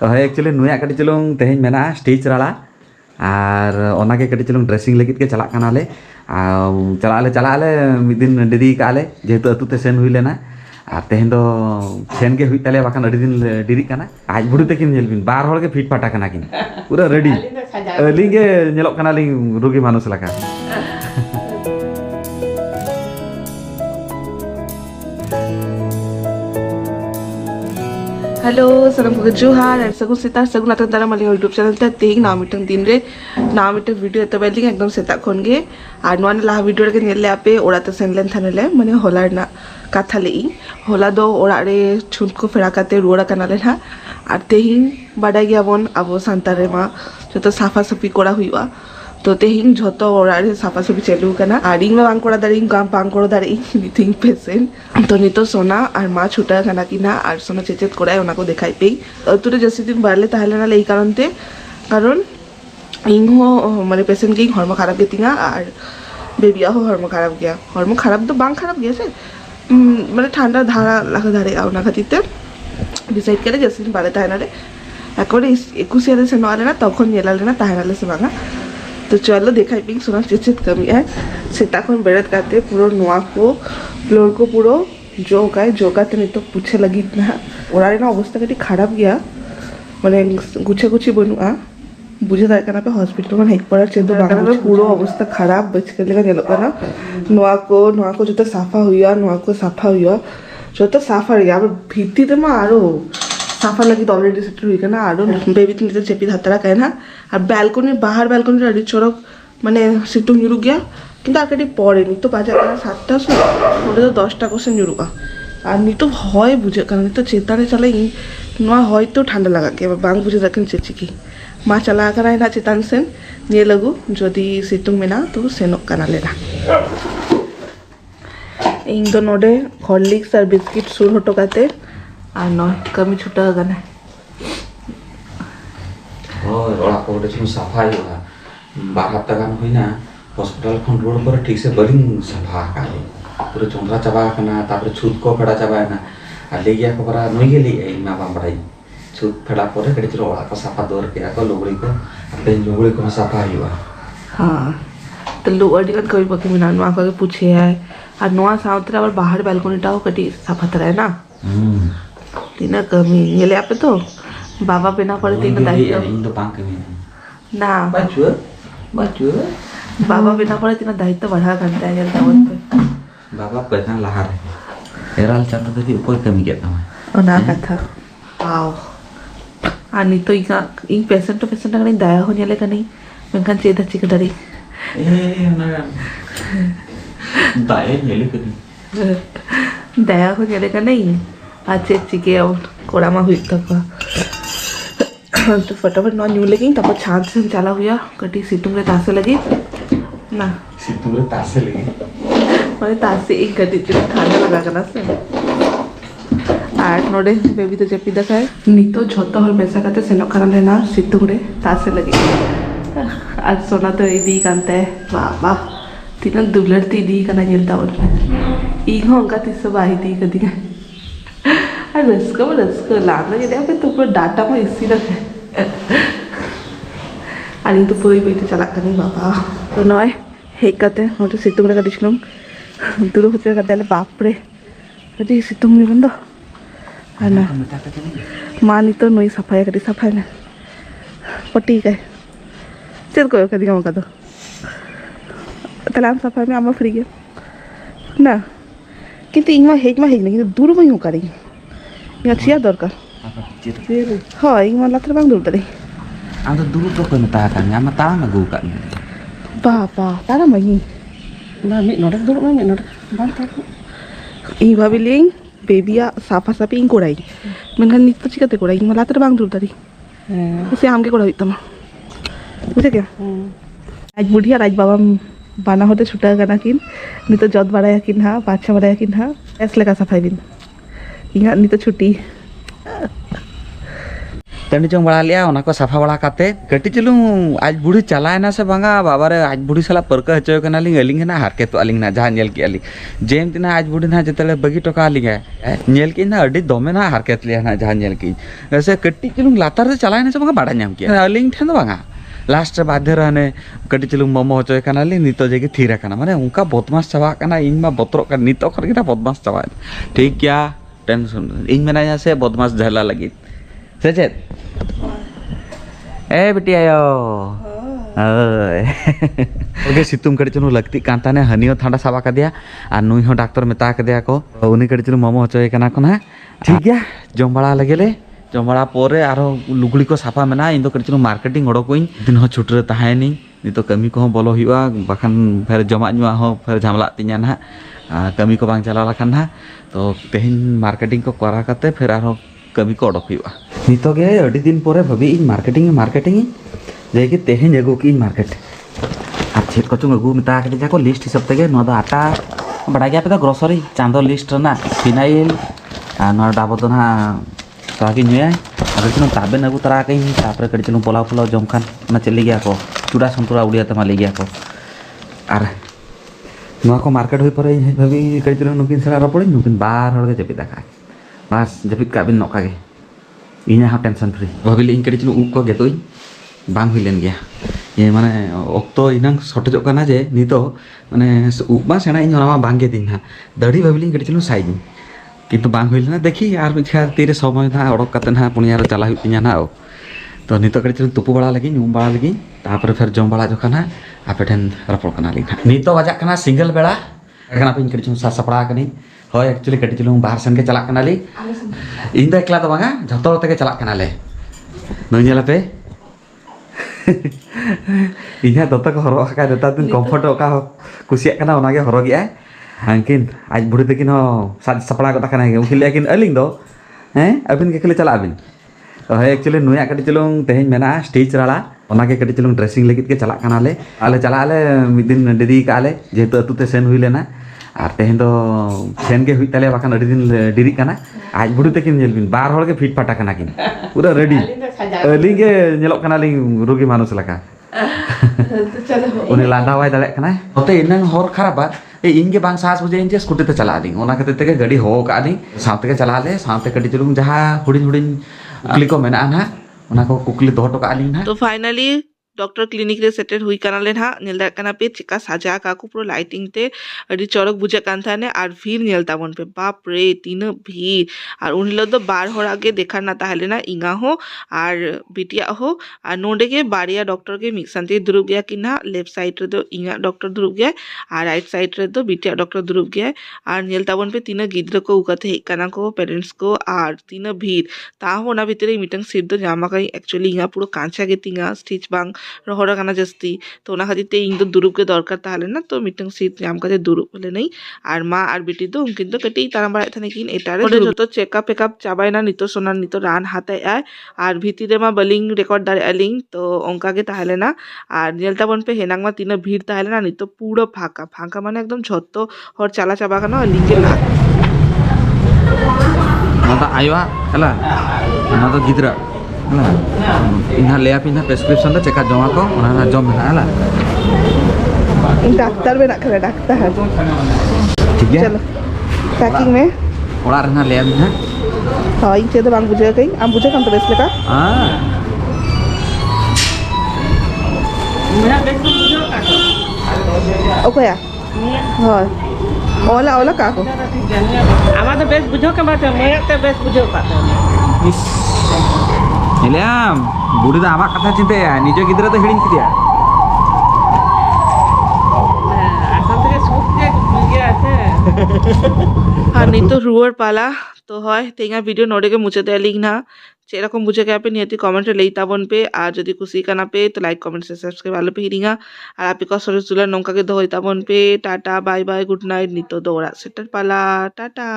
ᱦᱳᱭ ᱮᱠᱪᱩᱭᱮᱞᱤ ᱱᱩᱭᱟᱜ ᱠᱟᱹᱴᱤᱡ ᱪᱩᱞᱩᱝ ᱛᱮᱦᱮᱧ ᱢᱮᱱᱟᱜᱼᱟ ᱥᱴᱮᱡ ᱨᱟᱲᱟ ᱟᱨ ᱚᱱᱟᱜᱮ ᱠᱟᱹᱴᱤᱡ ᱪᱩᱞᱩᱝ ᱰᱨᱮᱥᱤᱝ ᱞᱟᱹᱜᱤᱫ ᱜᱮ ᱪᱟᱞᱟᱜ ᱠᱟᱱᱟᱞᱮ ᱟᱨ ᱪᱟᱞᱟᱜ ᱟᱞᱮ ᱢᱤᱫ ᱫᱤन ᱰᱮᱨᱤ ᱠᱟᱜᱼᱟ ᱞᱮ ᱡᱮᱦᱮᱛु ᱟᱹᱛᱩ ᱛᱮ ᱥᱮᱱ ᱦᱩᱭ ᱞᱮᱱᱟ ᱟᱨ ᱛᱮᱦᱮᱧ ᱫᱚ ᱥᱮᱱ ᱜᱮ ᱦᱩᱭᱩᱜ ᱛᱟᱞᱮᱭᱟ ᱵᱟᱠᱷᱟᱱ ᱟᱹᱰᱤ ᱫᱤᱱ ᱰᱮᱨᱤᱜ ᱠᱟᱱᱟ ᱟᱡ ᱵᱩᱲᱦᱤ ᱛᱟᱹᱠᱤᱱ ᱧᱮᱞ ᱵᱤᱱ ᱵᱟᱨ ᱦᱚᱲ ᱜᱮ ᱯᱷᱤᱴ ᱯᱷᱟᱴᱟ ᱠᱟᱱᱟ ᱠᱤᱱ ᱯᱩᱨᱟᱹ ᱨᱮᱰᱤ ᱟᱹᱞᱤᱧ ᱜᱮ ᱧᱮᱞᱚᱜ ᱠᱟᱱᱟᱞᱤᱧ ᱨᱩᱜᱤ ᱢᱟᱱᱩᱥ ᱞᱮᱠᱟ हेलो सनम को जोहार एंड सगुन सेता सगुन आतन तारा माली यूट्यूब चैनल ते तेही ना मिटन दिन रे ना मिटन वीडियो तो बेलिंग एकदम सेता खन गे आर नोन ला वीडियो रे नेल ले आपे ओड़ा ते सेन लेन थाने ले माने होला ना काथा ले होला दो ओड़ा रे छुट को फेरा काते रुड़ा कानाले ना आर तेही बाडा गया बन आबो सांतार रे मा जतो साफा सफी कोड़ा हुईवा तो तेहिं झोतो ओरारे साफा सफी चालू कना आडिंग में बांग कोड़ा दारी गाम बांग कोड़ा दारी निथिंग पेशेंट तो नितो सोना और माँ छुटा खाना किना और सोना चेचेत कोड़ा है उनको दिखाई पे तुरे जैसे दिन बारले ताहले ना ले कारण ते कारण इंग हो माने पेशेंट की हॉर्मो खराब गया तिंगा और बेबिया हो हॉर्मो खराब तो बांग खराब गया से माने ठंडा धारा लगा धारे आओ ना खातीते डिसाइड करे जैसे दिन बारले ताहले ना रे अकोड़े 21 यार से नॉले ना तखन येला लेना ताहले ना से बांगा तो चलो देखा पिंक सोना चेचेत कमी है सेताखन बेरत काते पूरा नोआ को फ्लोर को पूरा जोगाते नहीं तो पूछे लगी ना ओरारे ना अवस्था कटी खराब गया माने गुछे गुछी बनुआ बुझे दार कना पे हॉस्पिटल में हेक पड़ा चेदो बांगा में पूरा अवस्था खराब बच के लेगा नेलो कना नोआ को जो तो साफा हुआ जो तो साफा गया अब भीती ते मा आरो साफा लगी तो ऑलरेडी सेट हुई ना आरो बेबी तो नीचे चेपी धातरा कहे ना और बैलकनी बाहर बैलकनी रेडी चोरक माने सितुंग युरु गया किंतु आर कटी पड़े नी तो बाजा कना 7टा सो ओडे तो 10टा क्वेश्चन युरुआ और नी तो হয় বুঝে কারণ তো চেতানে চলে নয় হয়তো ঠান্ডা লাগা কে বাং বুঝে রাখেন চেচি কি মা চালা করাই না চেতান সেন নিয়ে লাগু যদি সিতুং মেনা তো সেনক কানা লেনা ᱤᱧ ᱫᱚ ᱱᱚᱰᱮ हॉर्लिक्स और बिस्किट सुर हटो काते আর নয় কমি ছুটা গানা ᱦᱳᱭ ᱚᱲᱟᱜ ᱠᱚ ᱟᱹᱰᱤ ᱪᱩᱞᱩᱝ ᱥᱟᱯᱷᱟᱭ ᱦᱩᱭᱩᱜᱼᱟ ᱵᱟᱨ ᱦᱟᱯᱛᱟ ᱜᱟᱱ ᱦᱩᱭᱱᱟ ᱦᱚᱥᱯᱤᱴᱟᱞ ᱠᱷᱚᱱ ᱨᱩᱣᱟᱹᱲ ᱯᱚᱨᱮ ᱴᱷᱤᱠ ᱥᱮ ᱵᱟᱹᱞᱤᱧ ᱥᱟᱯᱷᱟ ᱟᱠᱟᱫᱼᱟ ᱯᱩᱨᱟᱹ ᱪᱚᱸᱫᱽᱨᱟ ᱪᱟᱵᱟ ᱟᱠᱟᱱᱟ ᱛᱟᱨᱯᱚᱨᱮ ᱪᱷᱩᱛ ᱠᱚ ᱯᱷᱮᱲᱟ ᱪᱟᱵᱟᱭᱮᱱᱟ ᱟᱨ ᱞᱟᱹᱭ ᱜᱮᱭᱟ ᱠᱚ ᱯᱟᱨᱟ ᱱᱩᱭ ᱜᱮ ᱞᱟᱹᱭᱮᱜᱼᱟ ᱤᱧ ᱢᱟ ᱵᱟᱝ ᱵᱟᱲᱟᱭ ᱪᱷᱩᱛ ᱯᱷᱮᱲᱟ ᱯᱚᱨᱮ ᱠᱟᱹᱴᱤᱡ ᱪᱩᱞᱩᱝ ᱚᱲᱟᱜ ᱠᱚ ᱥᱟᱯᱷᱟ ᱫᱚᱦᱚ ᱠᱮᱜᱼᱟ ᱠᱚ ᱞᱩᱜᱽᱲᱤ ᱠᱚ ᱟᱯᱮ ᱞᱩᱜᱽᱲᱤ ᱠᱚ ᱥᱟᱯᱷᱟ ᱦᱩᱭᱩᱜᱼᱟ हाँ तो लोग अडिगन कभी बाकी मिना नुआ को पूछे है और नुआ साउथरा और बाहर बैल्कनी टाओ कटी साफा तरह है ना तीना कमी ये ले आपे तो बाबा बिना पड़े तीना दायित्व ᱤᱧ ᱫᱚ ᱵᱟᱝ ᱠᱟᱹᱢᱤ ना ᱵᱟᱪᱩ बाबा बिना पड़े तीना दायित्व बढ़ा करता है यार दावत पे बाबा पहना लहा रे एराल चांद दे ऊपर कमी गया था और ना कथा वाओ आनी तो इन पेशेंट तो पेशेंट अगर दया हो नेले का नहीं मेंखान चेदा चिक दरी ए ना दाए नेले कदी दया हो नेले का नहीं आज चिके और कोड़ामा हुई तक तो फटाफट नॉन न्यू लगी तब छान से चला हुआ कटी सीटुंग रे तासे लगी ना सीटुंग रे तासे लगी माने तासे एक गड्डी जो खाना लगा करना से आठ नोडे बेबी तो चेपी दखाए नी तो झोतो हर पैसा काते सेनो करन रे ना सीटुंग रे तासे लगी आज सोना तो ए दी कांते बाबा तीन दुबलती दी कना जेलता और ईगो अंका तिस बाही दी कदी और रस्क लाना ये पे तो पूरा डाटा में इसी रखे आणि तो पोई बेटे चला करनी बाबा तो नय हेक करते नोटे सितुंग रे कदिसलम दूर होते करते बाप रे कदी सितुंग रे बंदो आना मानी तो नई सफाई कदी सफाई ना पट्टी काय चल कोयो कदी काम का तो तलाम सफाई में आमा फ्री है ना किंतु इमा हेक नहीं किंतु दूर में हो करी या चिया दरकार हाँ इमा लातर बांग दूर तरी आम तो दूर तो कोई मता kan ngama tahu na gua kan बाबा तारा मही ना मी नोडक दूर में नोडक बांग तार ई भाबिलिंग बेबिया साफा साफी इन कोड़ाई मेनखान नित तो चिकाते कोड़ाई इमा लातर बांग दूर तरी उसे आम के कोड़ा हुईतमा बुझे क्या आज बुढ़िया आज बाबा बाना होते छुटा गाना किन नित तो जद बाड़ाया किन हा बादशाह बाड़ाया किन हा ऐस लगा सफाई बिन इंगा नित तो छुट्टी टंडी चोंग बड़ा लिया को साफा बड़ा काते कटी चलूं आज बुढ़ी चलाएना से बांगा बाबा रे आज बुढ़ी साला परका हचो कना लिंग अलिंग ना हारके तो अलिंग ना जहां नेल की अलिंग जेम तिना आज बुढ़ी ना जतले बगी टोका लिंग नेल की ना अडी दोमे ना हारके लिया ना जहां नेल की ऐसे कटी चलूं लातार से चलाएना से बांगा बड़ा नाम किया अलिंग ठेन बांगा लास्ट बाध्य रहने कटी चलूं मोमो हचो कना लिंग नितो जेगे थीरा कना माने उनका बदमाश चाबा कना इन मा बतरो का नितो कर के बदमाश चाबा ठीक क्या टेंशन इन मेना से बदमाश झला लगी से चेत ए बेटी आयो ओके सितुम कड़ी चुनु लगती कांताने हनियो थांडा साबा का दिया और नुई हो डॉक्टर मेता का दिया को उनी कड़ी चुनु मोमो हचोय कना को ना ठीक गया जम बड़ा लगेले जम बड़ा पोरे आरो लुगड़ी को साफा मेना इन दो कड़ी चुनु मार्केटिंग ओडोकुइन दिन हो छुटरे ताहेनी नितो कमी को बोलो हुआ बाखान फेर जमा नुआ हो फेर झामला तिया ना कमी को बांग चला लखन ना तो तेहिन मार्केटिंग को करा करते फिर आरो कमी को ओडोक हुआ नितो गे अडी दिन पोरे भाभी इन मार्केटिंग जे कि तेहिन अगु की मार्केट और चेत को अगु मिता के जाको लिस्ट हिसाब तेगे नो आटा बड़ा गया पे ग्रोसरी चांदो लिस्ट ना फिनाइल नो डाबो तो ना ताकि नुया अगर चलो ताबे अगु तरा के तापर कड़ी चलो पोलाव पोलाव जम खान ना चली गया को चूड़ा संतुरा उड़िया तमा ले गया को और नुआ को मार्केट हुई परे भाभी कड़ी चलो नुकिन सला रपड़ी नुकिन बार हड़ के जपिदा का बस जपिद का बिन नोका गे इना हा टेंशन फ्री भाभी इन कड़ी चलो उ को गेतोई बांग हुई लेन गया ये माने ऑक्तो इनंग शॉर्टेज करना जे नितो माने उपमा सेना इन होना बांग गे दिन हा दड़ी भाभी कड़ी चलो साइज किंतु बांग हुई लेना देखी यार मिछा तीरे समय ना ओडक कते ना पुनिया रे चला हुई ना तो नितो कड़ी चलो तुपु बड़ा लगी नुम बड़ा लगी तापर फिर जम बड़ा जो खाना आपे ठेन रपड़ कना लिखा नितो बजा कना सिंगल बेड़ा कना पे कड़ी चलो सपड़ा कनी होय एक्चुअली कड़ी चलो बाहर सेन के चला कना ली इन द एकला तो बांगा झतो ते के चला कना ले नोnyela पे इन्हें दोता को हरो का देता दिन कंफर्ट का कुसिया कना ओना के हरो गया हांकिन आज बुढ़ी तकिन हो साज सपड़ा को तकना है उनके लेकिन अलिंग दो हैं अबिन के खले चला अबिन तो है एक्चुअली नुया कटी चलुंग तेहेन मेना स्टेज राला ओना के कटी चलुंग ड्रेसिंग लेकित के चला कना ले आले चला आले मिद दिन डेदी का आले जेहेतु अतु ते सेन हुई लेना और तेहेन दो सेन के हुई तले बाखान अडी दिन डिरी कना आज बुढ़ी तकिन जेल बिन बार हड़ के फिट फाटा कना किन पूरा रेडी अलिंग के नेलोक कना लिंग रोगी मानुस लका उन्हें लांदा वाई दले कना ओते इनन हर खराबा ए इनके बांग सास बुझे इनके स्कूटी ते चला दी ओना खातिर ते गाड़ी हो का दी साथे के चला ले साथे कटी चलुंग जहां हुडिन हुडिन कुकली को मेना ना ओना को कुकली दो टका आलिंग ना तो फाइनली डॉक्टर क्लिनिक रे सेटेल हुई कानाले ना नेल कना पे चिका साजा काकू पूरा लाइटिंग ते अडी चौरक बुझे कान थाने और भीड़ नेलता बन पे बाप रे तीन भीड़ और उन लोग तो बार हो आगे देखा ना ताहले ना इंगा हो और बिटिया हो और नोडे के बारिया डॉक्टर के मिक्संते दुरुब गया कि ना लेफ्ट साइड रे तो इंगा डॉक्टर दुरुब गया और राइट साइड रे तो बिटिया डॉक्टर दुरुब गया और नेलता बन पे तीन गिद्र को उकते हेकाना को पेरेंट्स को और तीन भीड़ ता हो ना भीतरे मीटिंग सीट दो जामा का एक्चुअली इंगा पूरा कांचा के तिंगा स्टिच बांग रोहड़ा काना जस्ती तो ओना खातिर ते इन दो दुरुब के दरकार ताहले ना तो मिटंग सीट जाम काते दुरुब होले नहीं और माँ और बेटी दो उनकिन तो कटी ताराम बड़ा थाने किन एटारे जो चेकअप पेकअप चाबाय ना नितो सोना नितो रान हाते आय और भीती रे मा बलिंग रिकॉर्ड दारे अलिंग तो ओंका के ताहले ना और नेलता बन पे हेनांग मा तीन भीड़ ताहले ना नितो पूरा फाका फाका माने एकदम झत्तो हर चाला चाबा काना अलिंग के लाग नता आयवा हला नता गिद्रा हला इना ले आप इना प्रेस्क्रिप्शन दा चेक जमा को ओना जम है हला डॉक्टर में रखले डॉक्टर है ठीक है चलो पैकिंग में ओड़ा रहना ले आप ना हां इन से तो बांग बुझे कई आम बुझे कम तो बेस लेका हां मेरा बेस बुझो का ओके या हां ओला ओला का को आमा तो बेस बुझो का बात मेरा तो बेस बुझो का इस हेलाम बुढ़ी दा आमा कथा चिंते या निजे गिद्रा तो हिडिन किदिया आसन থেকে সুখ যে বুঝে আছে हाँ नहीं तो रुअर पाला तो হয় तेंगा वीडियो नोडे के मुझे दे लिंक ना सेरकम बुझे के पे नियति कमेंट रे लेता बन पे आज जदी खुशी काना पे तो लाइक कमेंट से सब्सक्राइब वाले पे हिरिंगा और आपे को सरे जुला नौका के दो होता बन पे tata bye bye good night नितो दौड़ा सेटर पाला टाटा।